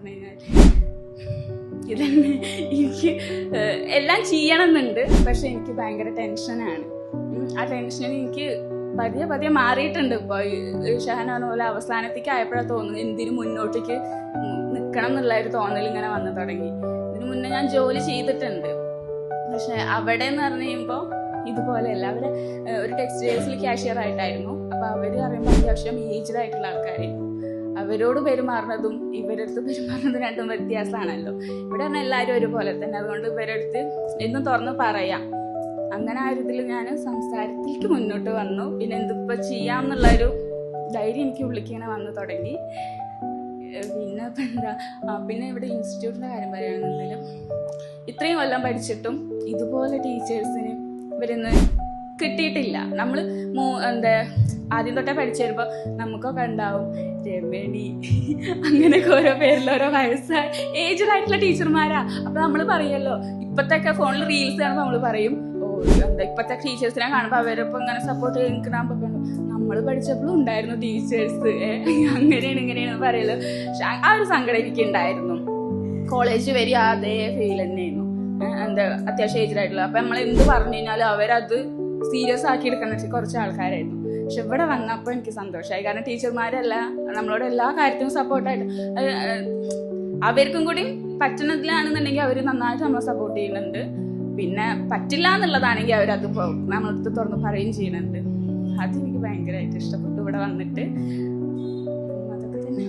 പറഞ്ഞു കഴിഞ്ഞാൽ ഇതന്നെ എനിക്ക് എല്ലാം ചെയ്യണമെന്നുണ്ട്. പക്ഷെ എനിക്ക് ഭയങ്കര ടെൻഷനാണ്. ആ ടെൻഷൻ എനിക്ക് പതിയെ മാറിയിട്ടുണ്ട്. ഇപ്പോൾ ഷഹന പറഞ്ഞ പോലെ അവസാനത്തേക്ക് ആയപ്പോഴാണ് തോന്നുന്നത് എന്തിനു മുന്നോട്ടേക്ക് നിൽക്കണം എന്നുള്ള ഒരു തോന്നൽ ഇങ്ങനെ വന്നു തുടങ്ങി. ഇതിനു മുന്നേ ഞാൻ ജോലി ചെയ്തിട്ടുണ്ട്. പക്ഷെ അവിടെ എന്ന് പറഞ്ഞു കഴിയുമ്പോൾ ഇതുപോലെയല്ല. അവര് ഒരു ടെക്സ്റ്റൈൽസിൽ ക്യാഷ്യർ ആയിട്ടായിരുന്നു. അപ്പോൾ അവര് പറയുമ്പോൾ അത്യാവശ്യം ഏജ്ഡ് ആയിട്ടുള്ള ആൾക്കാരായിരുന്നു. അവരോട് പെരുമാറുന്നതും ഇവരടുത്ത് പെരുമാറുന്നതും രണ്ടും വ്യത്യാസമാണല്ലോ. ഇവിടെ പറഞ്ഞാൽ എല്ലാവരും ഒരുപോലെ തന്നെ. അതുകൊണ്ട് ഇവരടുത്ത് എന്നും തുറന്ന് പറയാം. അങ്ങനെ ആ ഒരു ഇതിൽ ഞാൻ സംസാരത്തിലേക്ക് മുന്നോട്ട് വന്നു. പിന്നെ എന്തിപ്പോൾ ചെയ്യാമെന്നുള്ളൊരു ധൈര്യം എനിക്ക് ഉള്ളിക്കിങ്ങനെ വന്നു തുടങ്ങി. പിന്നെ ഇപ്പം എന്താ, പിന്നെ ഇവിടെ ഇൻസ്റ്റിറ്റ്യൂട്ടിൻ്റെ കാര്യം പറയുകയാണെന്നുണ്ടെങ്കിലും ഇത്രയും കൊല്ലം പഠിച്ചിട്ടും ഇതുപോലെ ടീച്ചേഴ്സിന് ഇവരൊന്ന് കിട്ടിയിട്ടില്ല. നമ്മൾ ആദ്യം തൊട്ടേ പഠിച്ചു വരുമ്പോൾ നമുക്കൊക്കെ ഉണ്ടാവും രമണി അങ്ങനെയൊക്കെ ഓരോ പേരിൽ ഓരോ വയസ്സായ ഏജ്ഡ് ആയിട്ടുള്ള ടീച്ചർമാരാ. അപ്പൊ നമ്മൾ പറയുമല്ലോ, ഇപ്പത്തൊക്കെ ഫോണിൽ റീൽസ് കാണുമ്പോൾ നമ്മൾ പറയും ഇപ്പത്തെ ടീച്ചേഴ്സിനെ കാണുമ്പോൾ അവരിപ്പോൾ ഇങ്ങനെ സപ്പോർട്ട് ചെയ്ത് നിൽക്കണമ്പോൾ നമ്മൾ പഠിച്ചപ്പോഴും ഉണ്ടായിരുന്നു ടീച്ചേഴ്സ് അങ്ങനെയാണ് ഇങ്ങനെയാണ് പറയല്ലോ. പക്ഷെ ആ ഒരു സങ്കടം എനിക്ക് ഉണ്ടായിരുന്നു. കോളേജ് വരെ അതേ ഫീൽ തന്നെയായിരുന്നു. അത്യാവശ്യം ഏജ്ഡ് ആയിട്ടുള്ള. അപ്പൊ നമ്മൾ എന്ത് പറഞ്ഞു കഴിഞ്ഞാലും അവരത് സീരിയസ് ആക്കി എടുക്കുന്ന കുറച്ച് ആൾക്കാരായിരുന്നു. പക്ഷെ ഇവിടെ വന്നപ്പോൾ എനിക്ക് സന്തോഷമായി. കാരണം ടീച്ചർമാരല്ല നമ്മളോട് എല്ലാ കാര്യത്തിനും സപ്പോർട്ടായിട്ട്, അവർക്കും കൂടി പറ്റുന്നതിലാണെന്നുണ്ടെങ്കിൽ അവർ നന്നായിട്ട് നമ്മളെ സപ്പോർട്ട് ചെയ്യുന്നുണ്ട്. പിന്നെ പറ്റില്ല എന്നുള്ളതാണെങ്കിൽ അവരത് നമ്മളടുത്ത് തുറന്ന് പറയുകയും ചെയ്യുന്നുണ്ട്. അതെനിക്ക് ഭയങ്കരമായിട്ട് ഇഷ്ടപ്പെട്ടു ഇവിടെ വന്നിട്ട്. അതൊക്കെ തന്നെ.